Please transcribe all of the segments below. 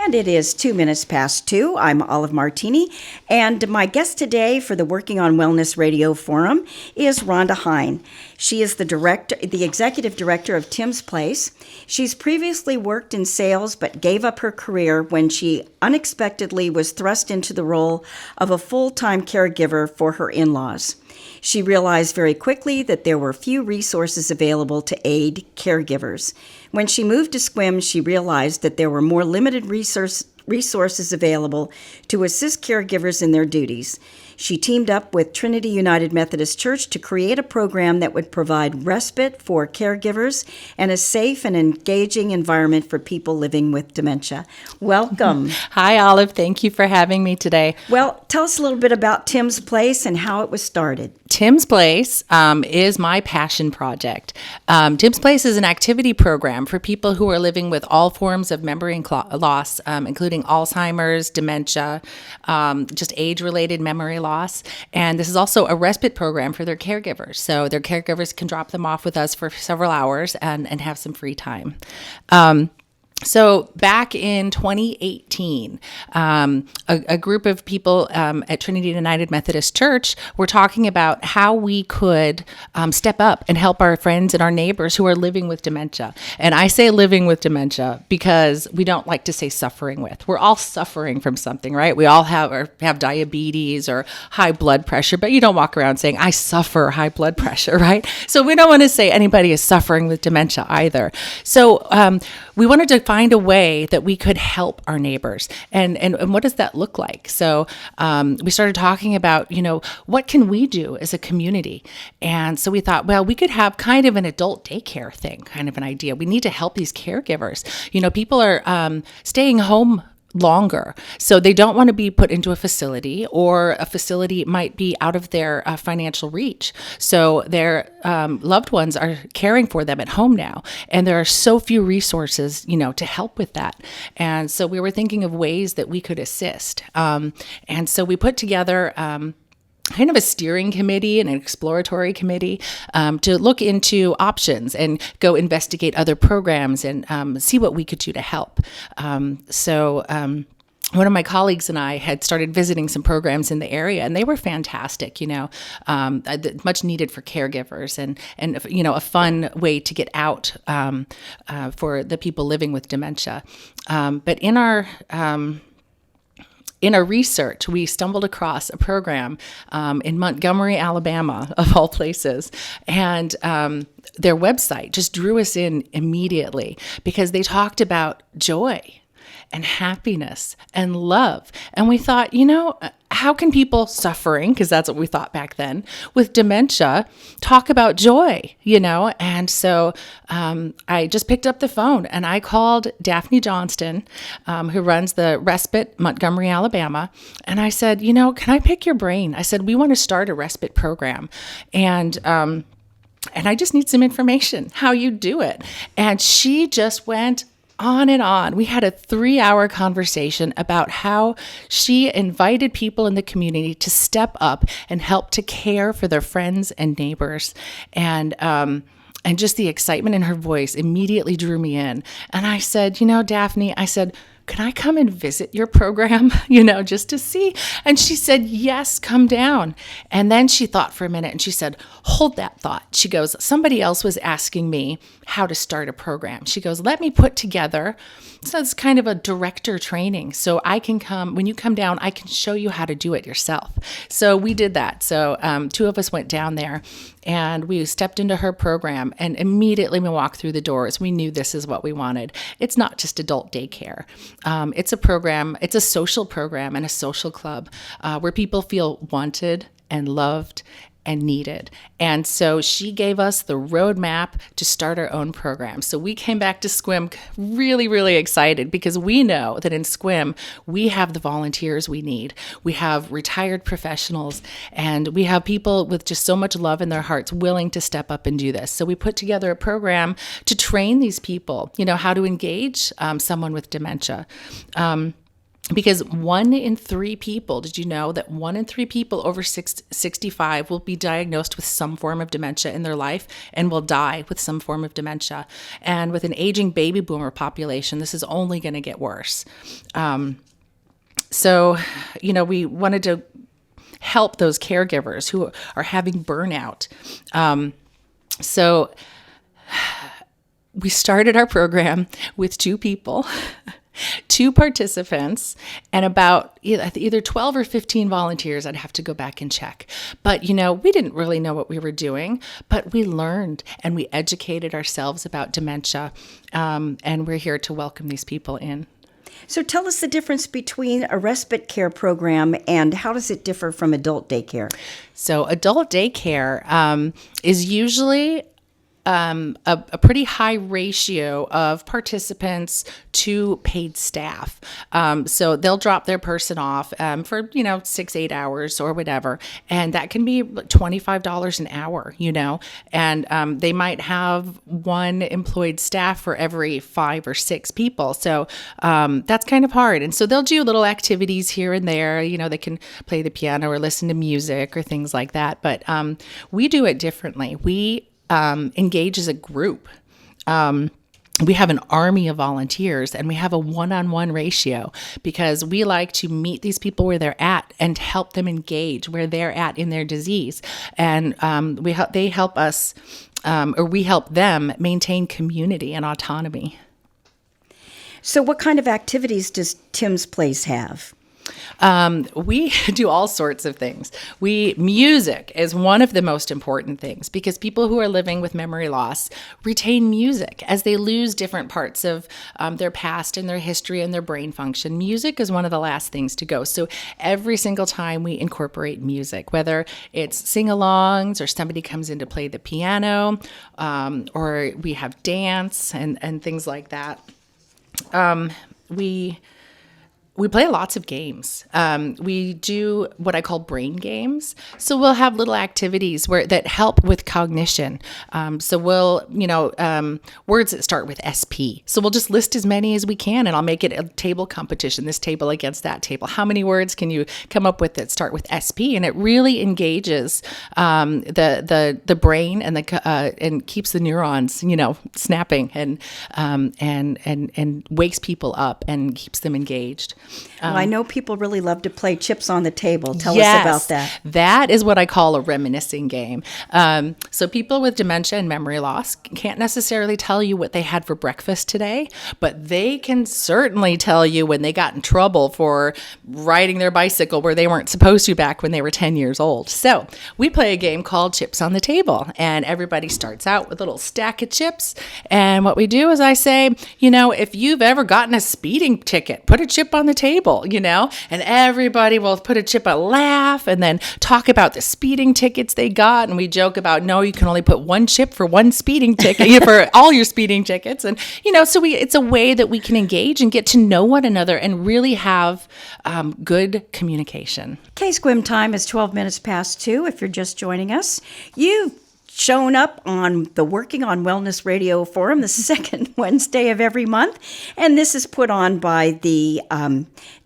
And it is 2 minutes past 2. I'm Olive Martini, and my guest today for the Working on Wellness Radio Forum is Rhonda Heyn. She is the executive director of Tim's Place. She's previously worked in sales, but gave up her career when she unexpectedly was thrust into the role of a full-time caregiver for her in-laws. She realized very quickly that there were few resources available to aid caregivers. When she moved to SQM, she realized that there were more limited resources available to assist caregivers in their duties. She teamed up with Trinity United Methodist Church to create a program that would provide respite for caregivers and a safe and engaging environment for people living with dementia. Welcome. Hi, Olive. Thank you for having me today. Well, tell us a little bit about Tim's Place and how it was started. Tim's Place is my passion project. Tim's Place is an activity program for people who are living with all forms of memory loss, including Alzheimer's, dementia, just age-related memory loss. And this is also a respite program for their caregivers. So their caregivers can drop them off with us for several hours and have some free time. So back in 2018, a group of people at Trinity United Methodist Church were talking about how we could step up and help our friends and our neighbors who are living with dementia. And I say living with dementia because we don't like to say suffering with. We're all suffering from something, right? We all have diabetes or high blood pressure, but you don't walk around saying, I suffer high blood pressure, right? So we don't want to say anybody is suffering with dementia either. So we wanted to find a way that we could help our neighbors. And what does that look like? So we started talking about, what can we do as a community? And so we thought, well, we could have kind of an adult daycare thing, kind of an idea. We need to help these caregivers. People are staying home longer. So they don't want to be put into a facility, or a facility might be out of their financial reach. So their loved ones are caring for them at home now. And there are so few resources, to help with that. And so we were thinking of ways that we could assist. And so we put together kind of a steering committee and an exploratory committee to look into options and go investigate other programs and see what we could do to help. So one of my colleagues and I had started visiting some programs in the area, and they were fantastic, much needed for caregivers and a fun way to get out for the people living with dementia. But in our research, we stumbled across a program in Montgomery, Alabama, of all places. And their website just drew us in immediately because they talked about joy and happiness and love. And we thought, how can people suffering, because that's what we thought back then, with dementia, talk about joy, And so I just picked up the phone and I called Daphne Johnston, who runs the Respite Montgomery, Alabama. And I said, can I pick your brain? I said, we want to start a respite program. And I just need some information, how you do it. And she just went on and on. We had a 3-hour conversation about how she invited people in the community to step up and help to care for their friends and neighbors. And just the excitement in her voice immediately drew me in. And I said, Daphne, can I come and visit your program, just to see? And she said, yes, come down. And then she thought for a minute and she said, hold that thought. She goes, somebody else was asking me how to start a program. She goes, let me put together, so it's kind of a director training. So I can come, when you come down, I can show you how to do it yourself. So we did that. So 2 of us went down there and we stepped into her program, and immediately we walked through the doors. We knew this is what we wanted. It's not just adult daycare. It's a program, it's a social program and a social club where people feel wanted and loved and needed. And so she gave us the roadmap to start our own program. So we came back to SQM really, really excited because we know that in SQM, we have the volunteers we need. We have retired professionals, and we have people with just so much love in their hearts willing to step up and do this. So we put together a program to train these people, how to engage someone with dementia. Because 1 in 3 people, did you know that 1 in 3 people over 65 will be diagnosed with some form of dementia in their life and will die with some form of dementia? And with an aging baby boomer population, this is only going to get worse. So, we wanted to help those caregivers who are having burnout. So we started our program with 2 people. 2 participants and about either 12 or 15 volunteers. I'd have to go back and check. But, we didn't really know what we were doing, but we learned and we educated ourselves about dementia. And we're here to welcome these people in. So tell us the difference between a respite care program and how does it differ from adult daycare? So adult daycare is usually a pretty high ratio of participants to paid staff. So they'll drop their person off for, 6-8 hours or whatever. And that can be $25 an hour, and they might have 1 employed staff for every 5 or 6 people. So that's kind of hard. And so they'll do little activities here and there. They can play the piano or listen to music or things like that. But we do it differently. We engage as a group. We have an army of volunteers and we have a one-on-one ratio because we like to meet these people where they're at and help them engage where they're at in their disease. And they help us, or we help them maintain community and autonomy. So what kind of activities does Tim's Place have? We do all sorts of things. Music is one of the most important things because people who are living with memory loss retain music as they lose different parts of their past and their history and their brain function. Music is one of the last things to go. So every single time we incorporate music, whether it's sing-alongs or somebody comes in to play the piano, or we have dance and things like that. We play lots of games. We do what I call brain games. So we'll have little activities that help with cognition. So we'll, words that start with SP. So we'll just list as many as we can, and I'll make it a table competition, this table against that table. How many words can you come up with that start with SP? And it really engages the brain and keeps the neurons, snapping and wakes people up and keeps them engaged. Well, I know people really love to play chips on the table. Tell us about that. That is what I call a reminiscing game. So people with dementia and memory loss can't necessarily tell you what they had for breakfast today, but they can certainly tell you when they got in trouble for riding their bicycle where they weren't supposed to back when they were 10 years old. So we play a game called Chips on the Table, and everybody starts out with a little stack of chips. And what we do is I say, if you've ever gotten a speeding ticket, put a chip on the table, and everybody will put a chip, a laugh, and then talk about the speeding tickets they got. And we joke about, no, you can only put 1 chip for 1 speeding ticket for all your speeding tickets. And, so it's a way that we can engage and get to know one another and really have good communication. KSQM time is 12 minutes past 2. If you're just joining us, you've shown up on the Working on Wellness Radio Forum the second Wednesday of every month. And this is put on by the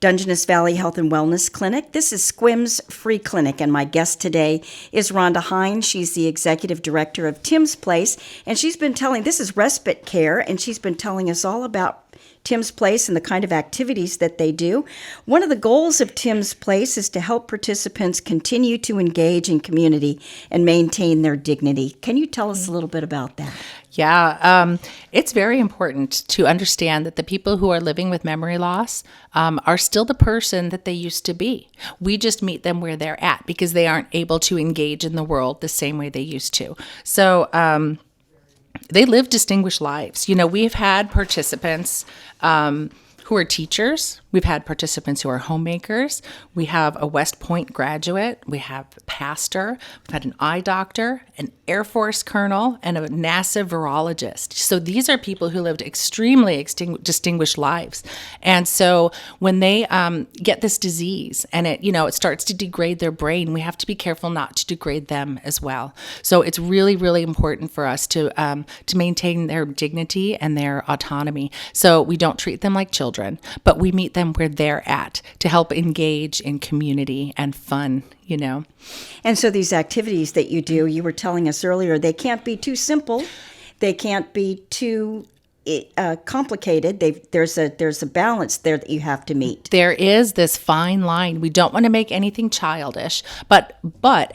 Dungeness Valley Health and Wellness Clinic. This is SQM's free clinic, and my guest today is Rhonda Heyn. She's the executive director of Tim's Place, and this is respite care, and she's been telling us all about Tim's Place and the kind of activities that they do. One of the goals of Tim's Place is to help participants continue to engage in community and maintain their dignity. Can you tell us a little bit about that? Yeah, it's very important to understand that the people who are living with memory loss are still the person that they used to be. We just meet them where they're at because they aren't able to engage in the world the same way they used to. So they live distinguished lives. We've had participants who are teachers. We've had participants who are homemakers. We have a West Point graduate. We have a pastor. We've had an eye doctor, an Air Force colonel, and a NASA virologist. So these are people who lived extremely distinguished lives. And so when they get this disease and it starts to degrade their brain, we have to be careful not to degrade them as well. So it's really, really important for us to maintain their dignity and their autonomy. So we don't treat them like children. children, but we meet them where they're at to help engage in community and fun, you know. And so these activities that you do, you were telling us earlier, they can't be too simple. They can't be too complicated. There's a balance there that you have to meet. There is this fine line. We don't want to make anything childish, but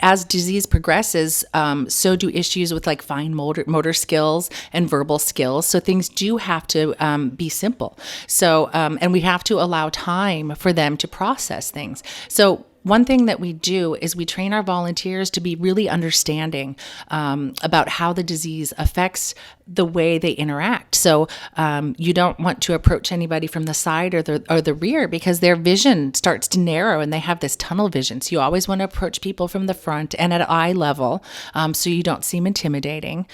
as disease progresses, so do issues with like fine motor skills and verbal skills. So things do have to be simple. So and we have to allow time for them to process things. So one thing that we do is we train our volunteers to be really understanding about how the disease affects the way they interact. So you don't want to approach anybody from the side or the rear because their vision starts to narrow and they have this tunnel vision. So you always want to approach people from the front and at eye level so you don't seem intimidating.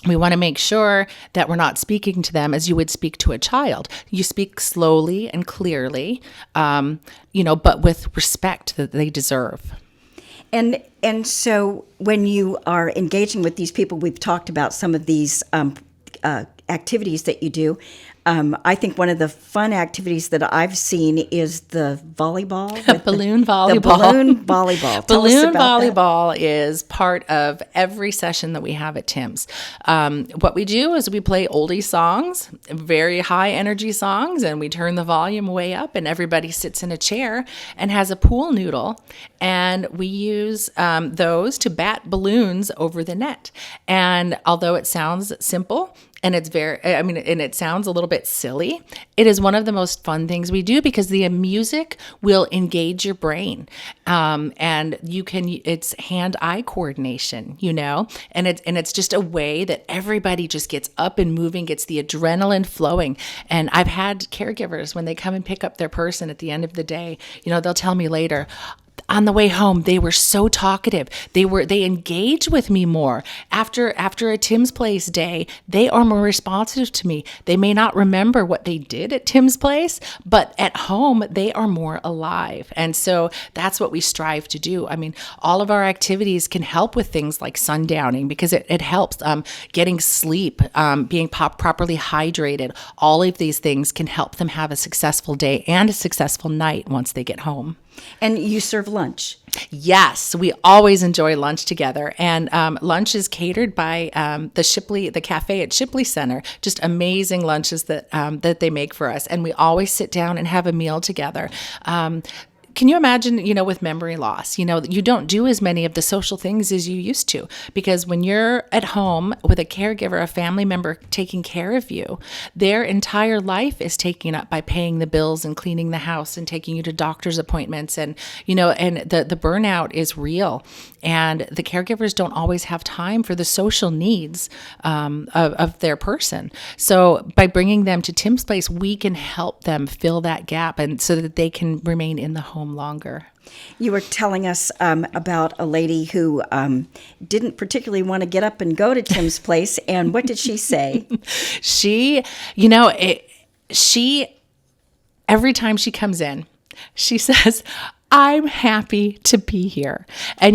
We want to make sure that we're not speaking to them as you would speak to a child. You speak slowly and clearly, but with respect that they deserve. And so when you are engaging with these people, we've talked about some of these activities that you do. I think one of the fun activities that I've seen is the volleyball. Balloon volleyball. The balloon volleyball. Tell us Balloon about volleyball that. is part of every session that we have at Tim's. What we do is we play oldie songs, very high energy songs, and we turn the volume way up and everybody sits in a chair and has a pool noodle. And we use those to bat balloons over the net. And although it sounds simple, and it sounds a little bit silly, it is one of the most fun things we do because the music will engage your brain. And it's hand-eye coordination, and it's just a way that everybody just gets up and moving, gets the adrenaline flowing. And I've had caregivers, when they come and pick up their person at the end of the day, they'll tell me later, on the way home, they were so talkative. They engage with me more. After a Tim's Place day, they are more responsive to me. They may not remember what they did at Tim's Place, but at home, they are more alive. And so that's what we strive to do. I mean, all of our activities can help with things like sundowning because it helps getting sleep, being properly hydrated. All of these things can help them have a successful day and a successful night once they get home. And you serve lunch. Yes, we always enjoy lunch together. And lunch is catered by the cafe at Shipley Center. Just amazing lunches that they make for us. And we always sit down and have a meal together. Can you imagine, with memory loss, you don't do as many of the social things as you used to, because when you're at home with a caregiver, a family member taking care of you, their entire life is taken up by paying the bills and cleaning the house and taking you to doctor's appointments. And, and the burnout is real. And the caregivers don't always have time for the social needs of their person. So by bringing them to Tim's Place, we can help them fill that gap and so that they can remain in the home longer. You were telling us about a lady who didn't particularly want to get up and go to Tim's Place. And what did she say? She every time she comes in, she says, I'm happy to be here. And,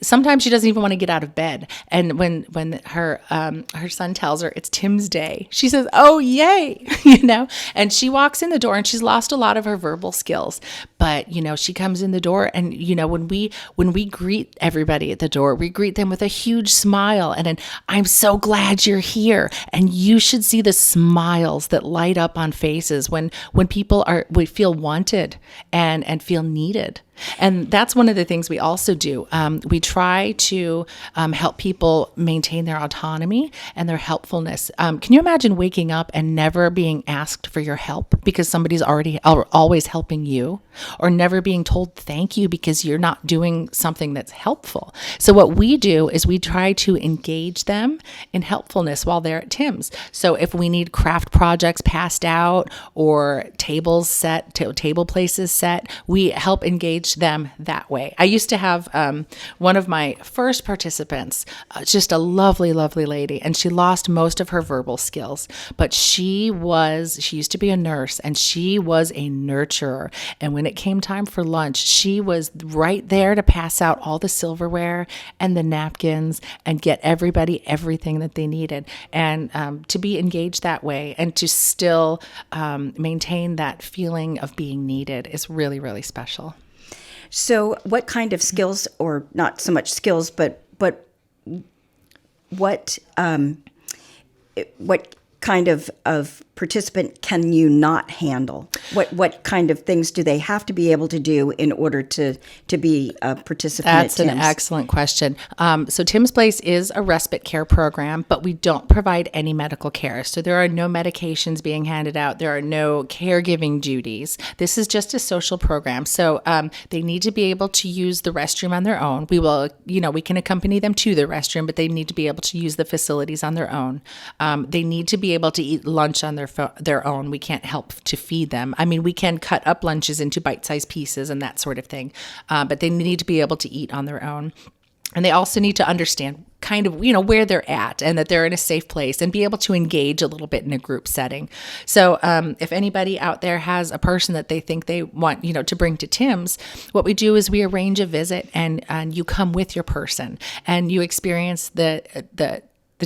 sometimes she doesn't even want to get out of bed. And when her son tells her it's Tim's day, she says, oh, yay, and she walks in the door and she's lost a lot of her verbal skills. But, she comes in the door and, when we greet everybody at the door, we greet them with a huge smile. And then I'm so glad you're here. And you should see the smiles that light up on faces when people we feel wanted and feel needed. And that's one of the things we also do. We try to help people maintain their autonomy and their helpfulness. Can you imagine waking up and never being asked for your help because somebody's always helping you, or never being told thank you because you're not doing something that's helpful? So what we do is we try to engage them in helpfulness while they're at Tim's. So if we need craft projects passed out or tables set, table places set, we help engage approach them that way. I used to have one of my first participants, just a lovely, lovely lady, and she lost most of her verbal skills, but she used to be a nurse, and she was a nurturer. And when it came time for lunch, she was right there to pass out all the silverware and the napkins and get everybody everything that they needed. And to be engaged that way and to still maintain that feeling of being needed is really, really special. So what kind of skills, or not so much skills, but what kind of participant can you not handle? What kind of things do they have to be able to do in order to be a participant That's at an Tim's? excellent question. So Tim's Place is a respite care program, but we don't provide any medical care. So there are no medications being handed out. There are no caregiving duties. This is just a social program. So they need to be able to use the restroom on their own. We can accompany them to the restroom, but they need to be able to use the facilities on their own. They need to be able to eat lunch on their own. We can't help to feed them. I mean, we can cut up lunches into bite-sized pieces and that sort of thing, but they need to be able to eat on their own. And they also need to understand kind of, where they're at and that they're in a safe place and be able to engage a little bit in a group setting. So if anybody out there has a person that they think they want, to bring to Tim's, what we do is we arrange a visit and you come with your person and you experience the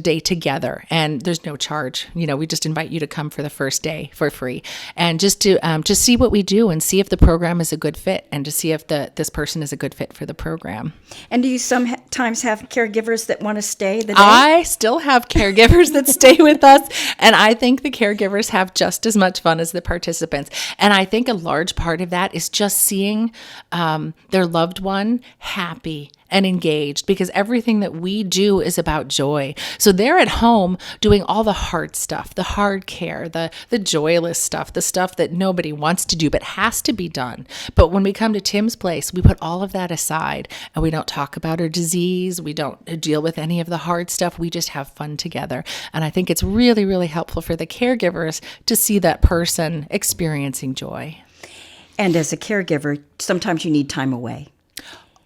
day together, and there's no charge. We just invite you to come for the first day for free, and just to see what we do and see if the program is a good fit, and to see if this person is a good fit for the program. And do you sometimes have caregivers that want to stay the day? I still have caregivers that stay with us, and I think the caregivers have just as much fun as the participants. And I think a large part of that is just seeing their loved one happy and engaged, because everything that we do is about joy. So they're at home doing all the hard stuff, the hard care, the joyless stuff, the stuff that nobody wants to do but has to be done. But when we come to Tim's Place, we put all of that aside and we don't talk about our disease. We don't deal with any of the hard stuff. We just have fun together. And I think it's really, really helpful for the caregivers to see that person experiencing joy. And as a caregiver, sometimes you need time away.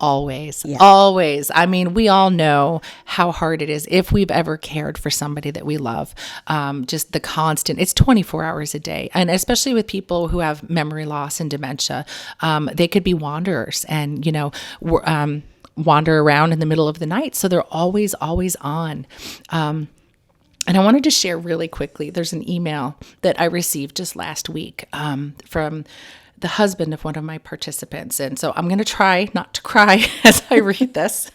Always, Yeah. Always. I mean, we all know how hard it is if we've ever cared for somebody that we love. Just the constant, it's 24 hours a day. And especially with people who have memory loss and dementia, they could be wanderers and, wander around in the middle of the night. So they're always, always on. And I wanted to share really quickly, there's an email that I received just last week from the husband of one of my participants. And so I'm going to try not to cry as I read this.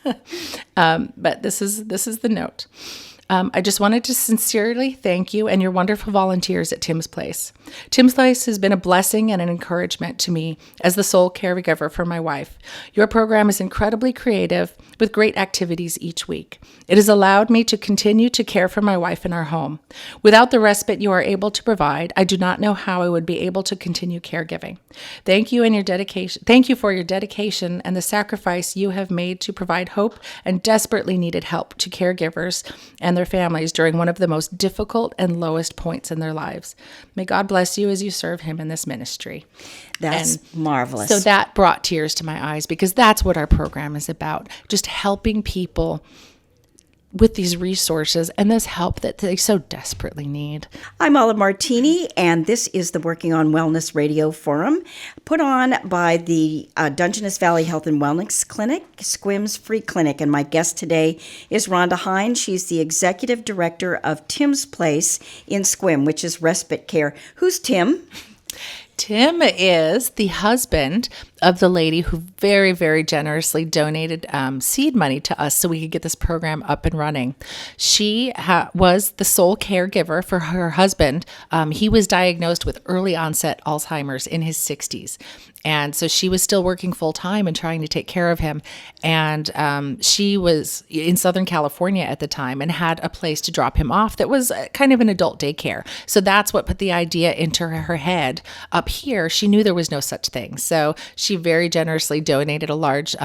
But this is the note. I just wanted to sincerely thank you and your wonderful volunteers at Tim's Place. Tim's Place has been a blessing and an encouragement to me as the sole caregiver for my wife. Your program is incredibly creative with great activities each week. It has allowed me to continue to care for my wife in our home. Without the respite you are able to provide, I do not know how I would be able to continue caregiving. Thank you and your dedication. Thank you for your dedication and the sacrifice you have made to provide hope and desperately needed help to caregivers and their families during one of the most difficult and lowest points in their lives. May God bless you as you serve him in this ministry. That's marvelous. So that brought tears to my eyes, because that's what our program is about. Just helping people with these resources and this help that they so desperately need. I'm Olive Martini, and this is the Working on Wellness Radio Forum, put on by the Dungeness Valley Health and Wellness Clinic, SQM's free clinic. And my guest today is Rhonda Heyn. She's the Executive Director of Tim's Place in SQM, which is respite care. Who's Tim? Tim is the husband of the lady who very, very generously donated seed money to us so we could get this program up and running. She was the sole caregiver for her husband. He was diagnosed with early onset Alzheimer's in his 60s. And so she was still working full time and trying to take care of him. And she was in Southern California at the time and had a place to drop him off that was kind of an adult daycare. So that's what put the idea into her head. Up here, she knew there was no such thing. So she very generously donated a large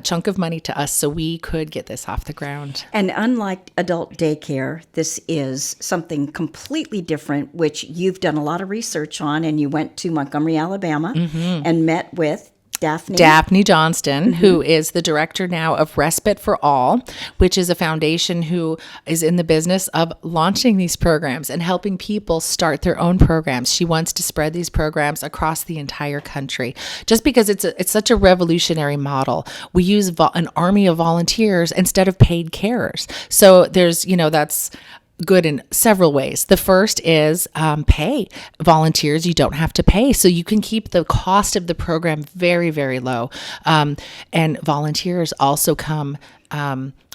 chunk of money to us so we could get this off the ground. And unlike adult daycare, this is something completely different, which you've done a lot of research on, and you went to Montgomery, Alabama, and met with Daphne Johnston, who is the director now of Respite for All, which is a foundation who is in the business of launching these programs and helping people start their own programs. She wants to spread these programs across the entire country, just because it's such a revolutionary model. We use an army of volunteers instead of paid carers. So there's, that's good in several ways. The first is pay volunteers. You don't have to pay, so you can keep the cost of the program very, very low. And volunteers also come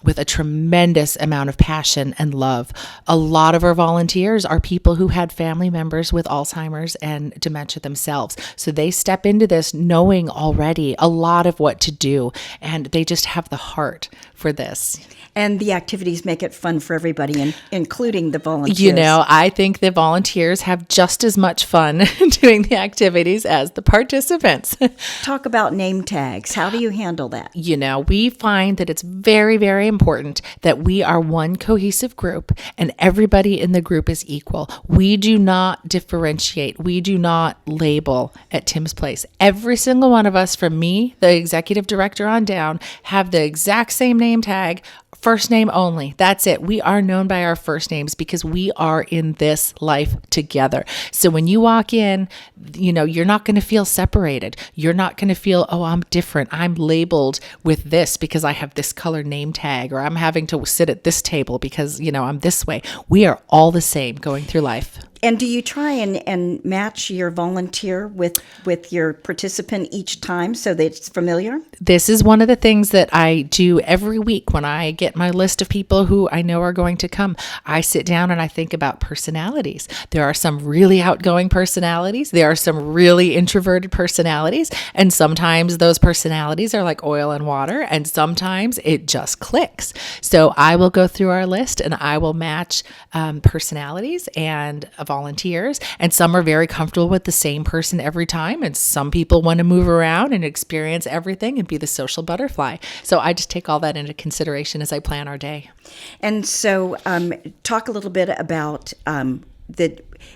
with a tremendous amount of passion and love. A lot of our volunteers are people who had family members with Alzheimer's and dementia themselves. So they step into this knowing already a lot of what to do, and they just have the heart for this. And the activities make it fun for everybody, including the volunteers. I think the volunteers have just as much fun doing the activities as the participants. Talk about name tags. How do you handle that? We find that it's very, very important that we are one cohesive group and everybody in the group is equal. We do not differentiate. We do not label at Tim's Place. Every single one of us, from me, the executive director, on down, have the exact same name tag. First name only. That's it. We are known by our first names because we are in this life together. So when you walk in, you're not going to feel separated. You're not going to feel, oh, I'm different. I'm labeled with this because I have this color name tag, or I'm having to sit at this table because, I'm this way. We are all the same going through life. And do you try and match your volunteer with your participant each time so that it's familiar? This is one of the things that I do every week when I get my list of people who I know are going to come. I sit down and I think about personalities. There are some really outgoing personalities. There are some really introverted personalities. And sometimes those personalities are like oil and water. And sometimes it just clicks. So I will go through our list and I will match personalities and volunteers, and some are very comfortable with the same person every time, and some people want to move around and experience everything and be the social butterfly. So I just take all that into consideration as I plan our day. And so talk a little bit about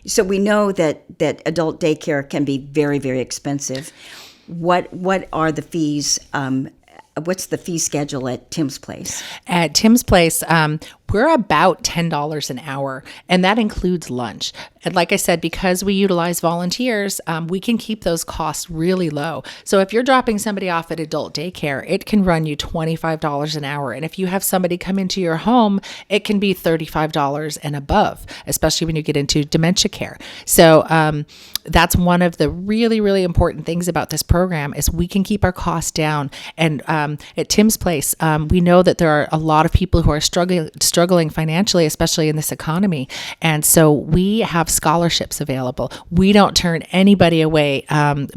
so we know that adult daycare can be very, very expensive. What are the fees? What's the fee schedule at Tim's Place? At Tim's Place, we're about $10 an hour, and that includes lunch. And like I said, because we utilize volunteers, we can keep those costs really low. So if you're dropping somebody off at adult daycare, it can run you $25 an hour. And if you have somebody come into your home, it can be $35 and above, especially when you get into dementia care. So that's one of the really, really important things about this program is we can keep our costs down. And at Tim's Place, we know that there are a lot of people who are struggling financially, especially in this economy. And so we have scholarships available. We don't turn anybody away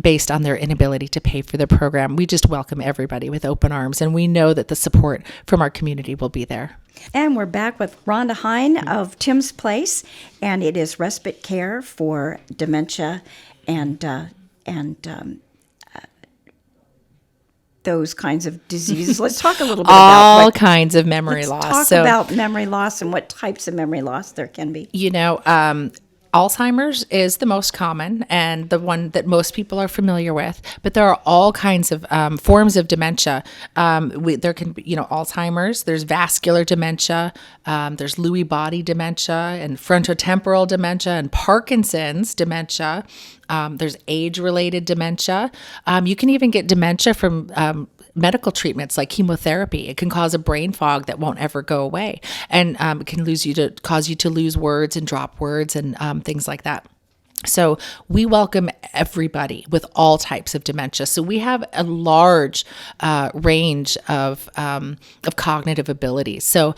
based on their inability to pay for the program. We just welcome everybody with open arms, and we know that the support from our community will be there. And we're back with Rhonda Heyn of Tim's Place, and it is respite care for dementia and those kinds of diseases. Let's talk a little bit about all kinds of memory loss. Talk about memory loss and what types of memory loss there can be. Alzheimer's is the most common and the one that most people are familiar with, but there are all kinds of forms of dementia. There can be, Alzheimer's, there's vascular dementia, there's Lewy body dementia and frontotemporal dementia and Parkinson's dementia. There's age-related dementia. You can even get dementia from medical treatments like chemotherapy. It can cause a brain fog that won't ever go away, and it can cause you to lose words and drop words and things like that. So we welcome everybody with all types of dementia. So we have a large range of cognitive abilities. So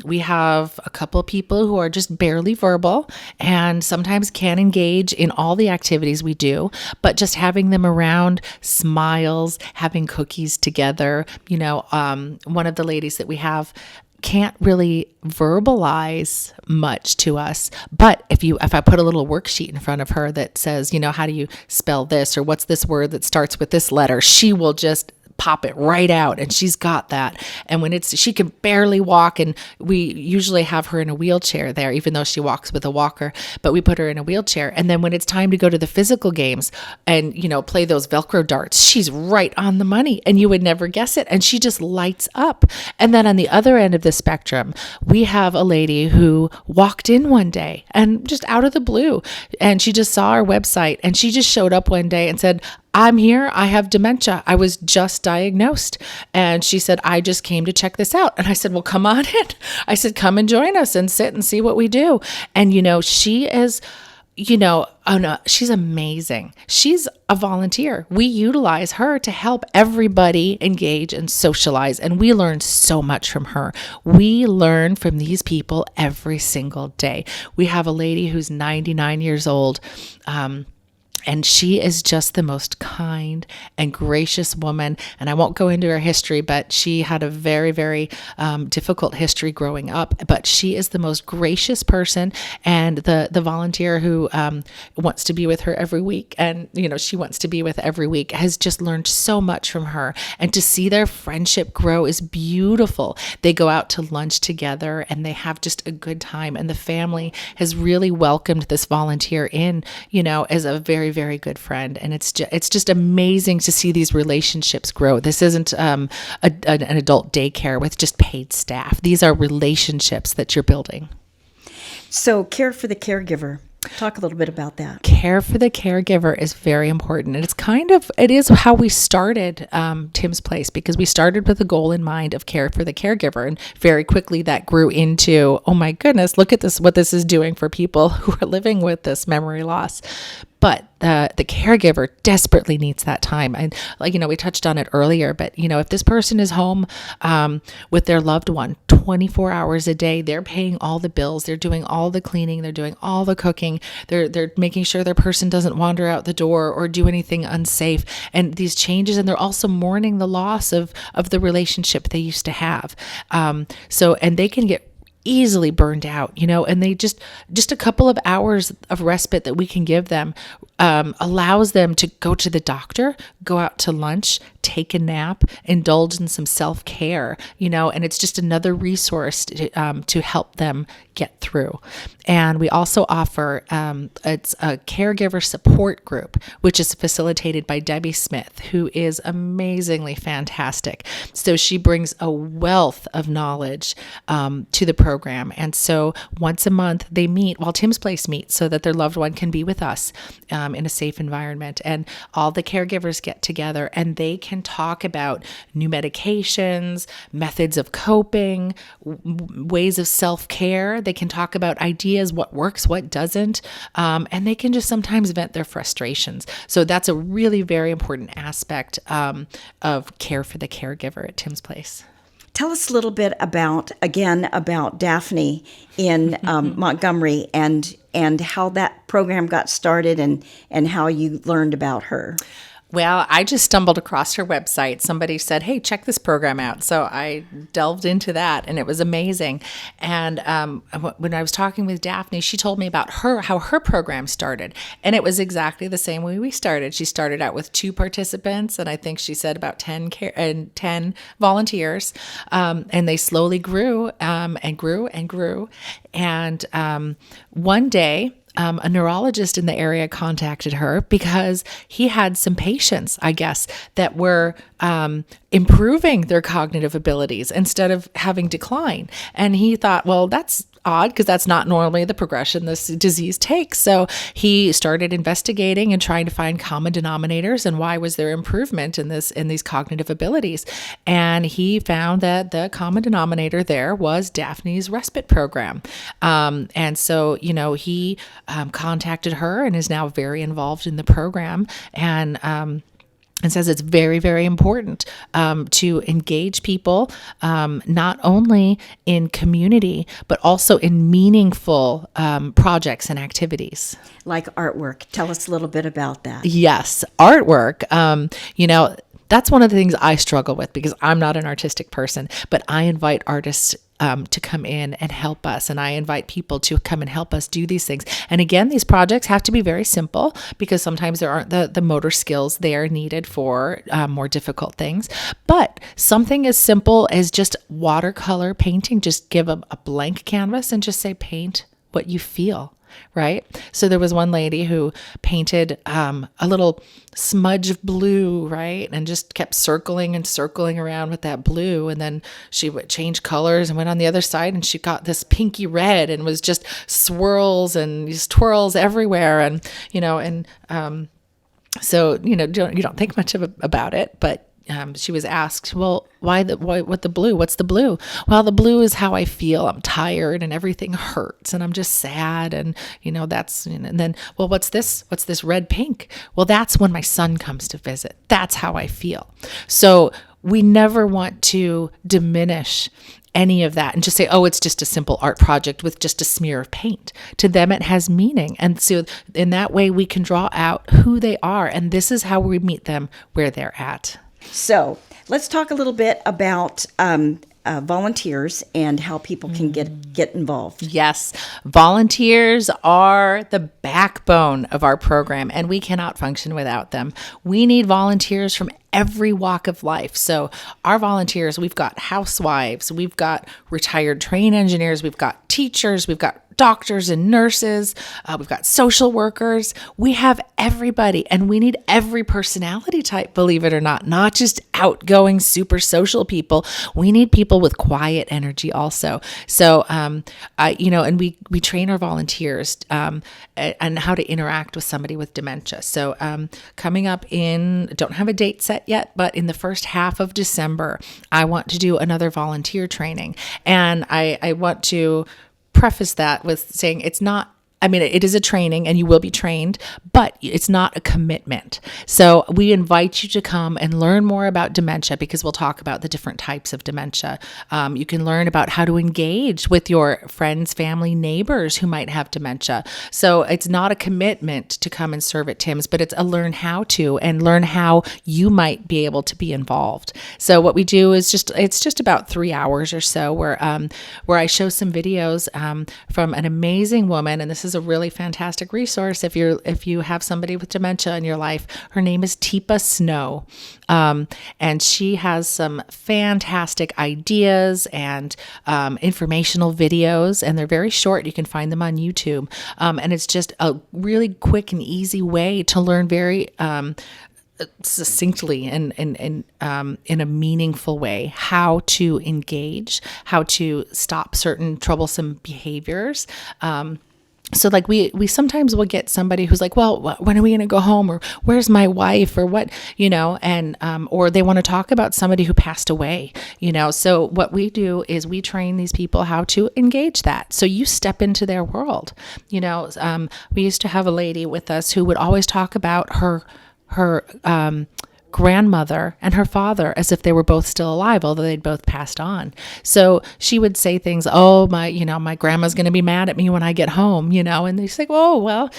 we have a couple of people who are just barely verbal and sometimes can't engage in all the activities we do, but just having them around, smiles, having cookies together. One of the ladies that we have can't really verbalize much to us, but if I put a little worksheet in front of her that says, how do you spell this, or what's this word that starts with this letter, she will just pop it right out. And she's got that. And when she can barely walk, and we usually have her in a wheelchair there, even though she walks with a walker, but we put her in a wheelchair. And then when it's time to go to the physical games and, play those Velcro darts, she's right on the money, and you would never guess it. And she just lights up. And then on the other end of the spectrum, we have a lady who walked in one day and just out of the blue, and she just saw our website, and she just showed up one day and said, I'm here. I have dementia. I was just diagnosed. And she said, I just came to check this out. And I said, well, come on in. I said, come and join us and sit and see what we do. And, she is, oh no, she's amazing. She's a volunteer. We utilize her to help everybody engage and socialize. And we learn so much from her. We learn from these people every single day. We have a lady who's 99 years old. And she is just the most kind and gracious woman. And I won't go into her history, but she had a very, very difficult history growing up. But she is the most gracious person. And the volunteer who wants to be with her every week, and she wants to be with every week, has just learned so much from her. And to see their friendship grow is beautiful. They go out to lunch together, and they have just a good time. And the family has really welcomed this volunteer in, as a very, very good friend. And it's just amazing to see these relationships grow. This isn't an adult daycare with just paid staff. These are relationships that you're building. So care for the caregiver. Talk a little bit about that. Care for the caregiver is very important. And it is how we started Tim's Place, because we started with a goal in mind of care for the caregiver. And very quickly that grew into, oh my goodness, look at this, what this is doing for people who are living with this memory loss. But the caregiver desperately needs that time. And we touched on it earlier, but if this person is home with their loved one 24 hours a day, they're paying all the bills, they're doing all the cleaning, they're doing all the cooking, they're making sure their person doesn't wander out the door or do anything unsafe. And these changes, and they're also mourning the loss of the relationship they used to have. And they can get easily burned out, and they just a couple of hours of respite that we can give them allows them to go to the doctor, go out to lunch, take a nap, indulge in some self-care, and it's just another resource to help them get through. And we also offer, it's a caregiver support group, which is facilitated by Debbie Smith, who is amazingly fantastic. So she brings a wealth of knowledge to the program. And so once a month they meet, while Tim's Place meets, so that their loved one can be with us in a safe environment. And all the caregivers get together and they can talk about new medications, methods of coping, ways of self-care. They can talk about ideas, what works, what doesn't, and they can just sometimes vent their frustrations. So that's a really very important aspect of care for the caregiver at Tim's Place. Tell us a little bit about Daphne in Montgomery and how that program got started and how you learned about her. Well, I just stumbled across her website. Somebody said, hey, check this program out. So I delved into that, and it was amazing. And when I was talking with Daphne, she told me about how her program started. And it was exactly the same way we started. She started out with 2 participants, and I think she said about 10 volunteers. And they slowly grew and grew and grew. And one day, a neurologist in the area contacted her because he had some patients, I guess, that were improving their cognitive abilities instead of having decline. And he thought, well, that's odd because that's not normally the progression this disease takes. So he started investigating and trying to find common denominators and why was there improvement in these cognitive abilities. And he found that the common denominator there was Daphne's respite program. And so, he contacted her and is now very involved in the program and says it's very, very important to engage people not only in community, but also in meaningful projects and activities. Like artwork. Tell us a little bit about that. Yes, artwork. that's one of the things I struggle with because I'm not an artistic person, but I invite artists to come in and help us. And I invite people to come and help us do these things. And again, these projects have to be very simple because sometimes there aren't the motor skills there needed for more difficult things. But something as simple as just watercolor painting, just give a blank canvas and just say, paint what you feel. Right? So there was one lady who painted a little smudge of blue, right? And just kept circling and circling around with that blue. And then she would change colors and went on the other side and she got this pinky red and was just swirls and these twirls everywhere. And, so, you don't think much about it, but she was asked, well, what the blue? What's the blue? Well, the blue is how I feel. I'm tired and everything hurts and I'm just sad. And, and then, well, what's this? What's this red pink? Well, that's when my son comes to visit. That's how I feel. So we never want to diminish any of that and just say, oh, it's just a simple art project with just a smear of paint. To them, it has meaning. And so in that way, we can draw out who they are. And this is how we meet them where they're at. So let's talk a little bit about volunteers and how people can get involved. Yes, volunteers are the backbone of our program, and we cannot function without them. We need volunteers from every walk of life. So our volunteers, we've got housewives, we've got retired train engineers, we've got teachers, we've got doctors and nurses, we've got social workers. We have everybody, and we need every personality type, believe it or not just outgoing, super social people. We need people with quiet energy also. So, and we train our volunteers and how to interact with somebody with dementia. So coming up don't have a date set yet, but in the first half of December, I want to do another volunteer training. And I want to preface that with saying it is a training and you will be trained, but it's not a commitment. So we invite you to come and learn more about dementia because we'll talk about the different types of dementia. You can learn about how to engage with your friends, family, neighbors who might have dementia. So it's not a commitment to come and serve at Tim's, but it's a learn how to and learn how you might be able to be involved. So what we do is it's just about 3 hours or so where I show some videos from an amazing woman, and this is a really fantastic resource if you have somebody with dementia in your life. Her name is Teepa Snow, and she has some fantastic ideas and informational videos, and they're very short. You can find them on YouTube, and it's just a really quick and easy way to learn very succinctly and in a meaningful way how to engage, how to stop certain troublesome behaviors. So like we sometimes will get somebody who's like, well, when are we going to go home? Or where's my wife? Or what, and, or they want to talk about somebody who passed away, So what we do is we train these people how to engage that. So you step into their world. We used to have a lady with us who would always talk about her grandmother and her father as if they were both still alive, although they'd both passed on. So she would say things, oh, my grandma's going to be mad at me when I get home, and they say, oh, well,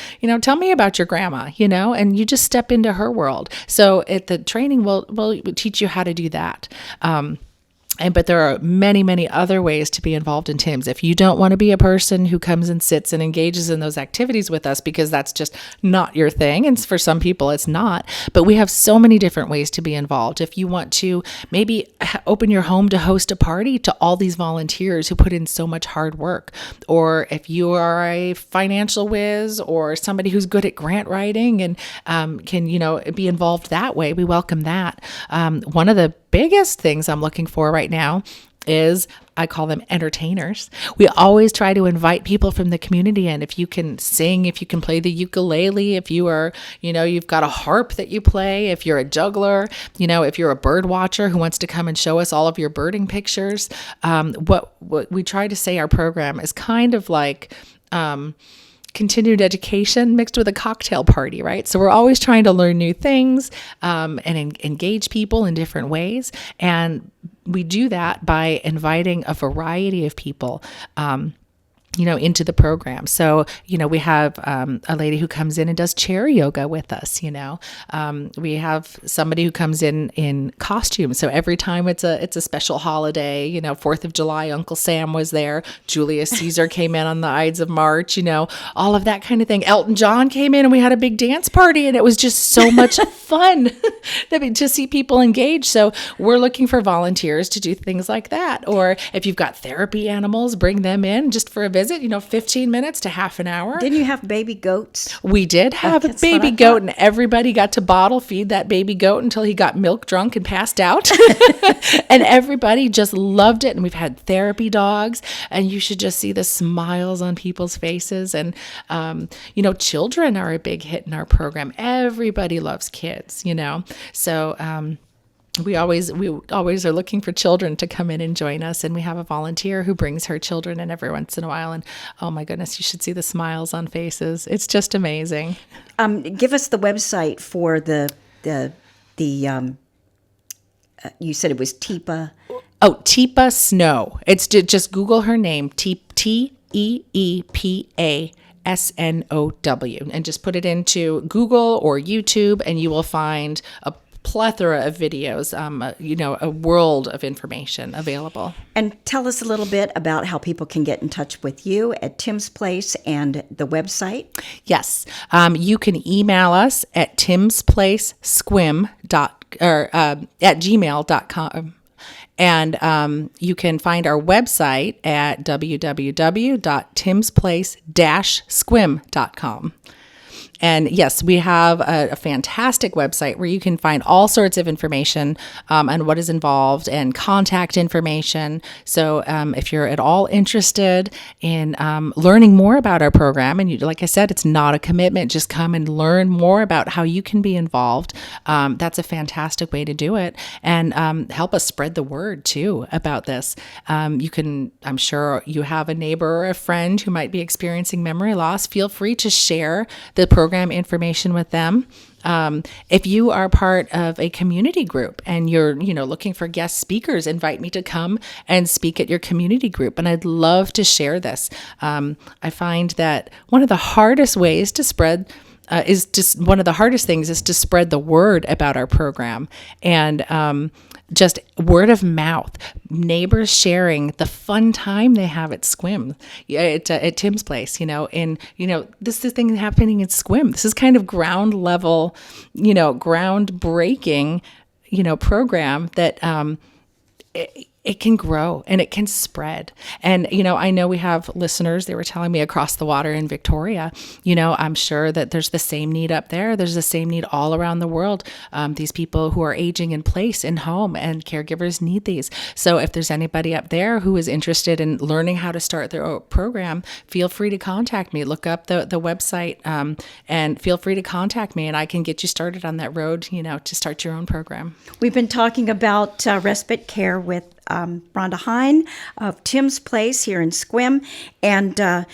tell me about your grandma, and you just step into her world. So at the training, we'll teach you how to do that. But there are many, many other ways to be involved in TIMS. If you don't want to be a person who comes and sits and engages in those activities with us because that's just not your thing, and for some people it's not, but we have so many different ways to be involved. If you want to maybe open your home to host a party to all these volunteers who put in so much hard work, or if you are a financial whiz or somebody who's good at grant writing and can be involved that way, we welcome that. One of the biggest things I'm looking for right now is, I call them entertainers. We always try to invite people from the community in. If you can sing, if you can play the ukulele, if you are, you've got a harp that you play, if you're a juggler, if you're a bird watcher who wants to come and show us all of your birding pictures. What we try to say our program is kind of like, continued education mixed with a cocktail party, right? So we're always trying to learn new things and engage people in different ways. And we do that by inviting a variety of people. into the program. So, we have a lady who comes in and does chair yoga with us. We have somebody who comes in costume. So every time it's a special holiday, 4th of July, Uncle Sam was there. Julius Caesar came in on the Ides of March, all of that kind of thing. Elton John came in and we had a big dance party, and it was just so much fun to see people engage. So we're looking for volunteers to do things like that. Or if you've got therapy animals, bring them in just for a visit, 15 minutes to half an hour. Didn't you have baby goats? We did have a baby goat, and everybody got to bottle feed that baby goat until he got milk drunk and passed out. And everybody just loved it. And we've had therapy dogs, and you should just see the smiles on people's faces. And, children are a big hit in our program. Everybody loves kids, So, we always are looking for children to come in and join us, and we have a volunteer who brings her children in every once in a while. And oh my goodness, you should see the smiles on faces. It's just amazing. Give us the website for the you said it was Teepa. Oh, Teepa Snow. It's just Google her name, Teepa SNOW, and just put it into Google or YouTube, and you will find a plethora of videos, a world of information available. And tell us a little bit about how people can get in touch with you at Tim's Place and the website. Yes. You can email us at at gmail.com. And you can find our website at www.timsplace-squim.com. And yes, we have a fantastic website where you can find all sorts of information on what is involved and contact information. So if you're at all interested in learning more about our program, and like I said, it's not a commitment, just come and learn more about how you can be involved. That's a fantastic way to do it, and help us spread the word too about this. I'm sure you have a neighbor or a friend who might be experiencing memory loss. Feel free to share the program information with them. If you are part of a community group and you're, looking for guest speakers, invite me to come and speak at your community group. And I'd love to share this. I find that one of the hardest ways to spread one of the hardest things is to spread the word about our program, and just word of mouth, neighbors sharing the fun time they have at Squim, at Tim's Place, and this is the thing happening at Squim. This is kind of ground level, groundbreaking, program that it can grow and it can spread. And, I know we have listeners, they were telling me across the water in Victoria, I'm sure that there's the same need up there. There's the same need all around the world. These people who are aging in place in home, and caregivers need these. So if there's anybody up there who is interested in learning how to start their own program, feel free to contact me. Look up the website, and feel free to contact me, and I can get you started on that road, to start your own program. We've been talking about respite care with Rhonda Heyn of Tim's Place here in Squim, and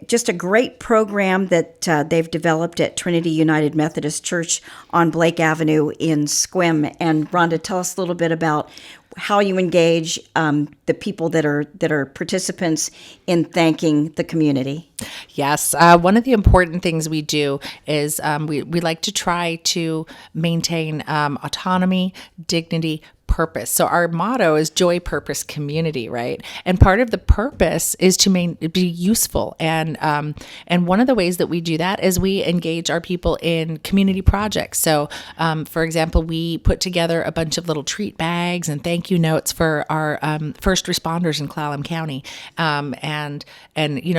just a great program that they've developed at Trinity United Methodist Church on Blake Avenue in Squim. And Rhonda, tell us a little bit about how you engage the people that are participants in thanking the community. Yes. One of the important things we do is we like to try to maintain autonomy, dignity, purpose. So our motto is joy, purpose, community, right? And part of the purpose is to be useful. And one of the ways that we do that is we engage our people in community projects. So, for example, we put together a bunch of little treat bags and thank you notes for our first responders in Clallam County, and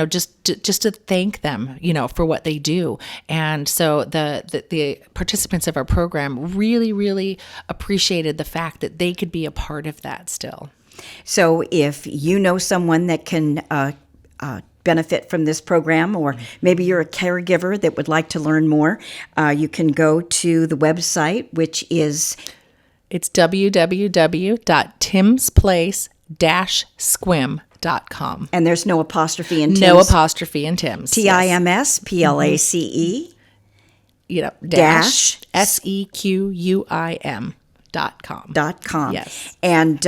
just to thank them, for what they do. And so the participants of our program really appreciated the fact that they could be a part of that still. So if you know someone that can benefit from this program, or maybe you're a caregiver that would like to learn more, you can go to the website, which is... It's www.timsplace-squim.com. And there's no apostrophe in Tim's? No apostrophe in Tim's. TIMSPLACE. Dash SEQUIM. .com. Yes. And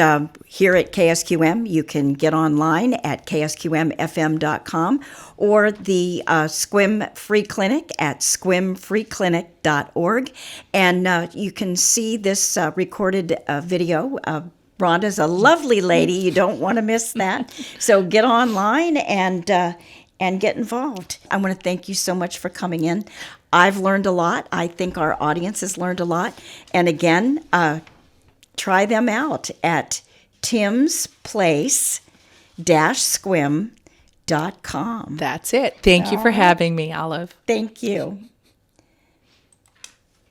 here at KSQM, you can get online at ksqmfm.com or the SQM Free Clinic at squimfreeclinic.org. And you can see this recorded video. Rhonda's a lovely lady. You don't want to miss that. So get online and get involved. I want to thank you so much for coming in. I've learned a lot. I think our audience has learned a lot. And again, try them out at timsplace-squim.com. That's it. Thank you for having me, Olive. Thank you.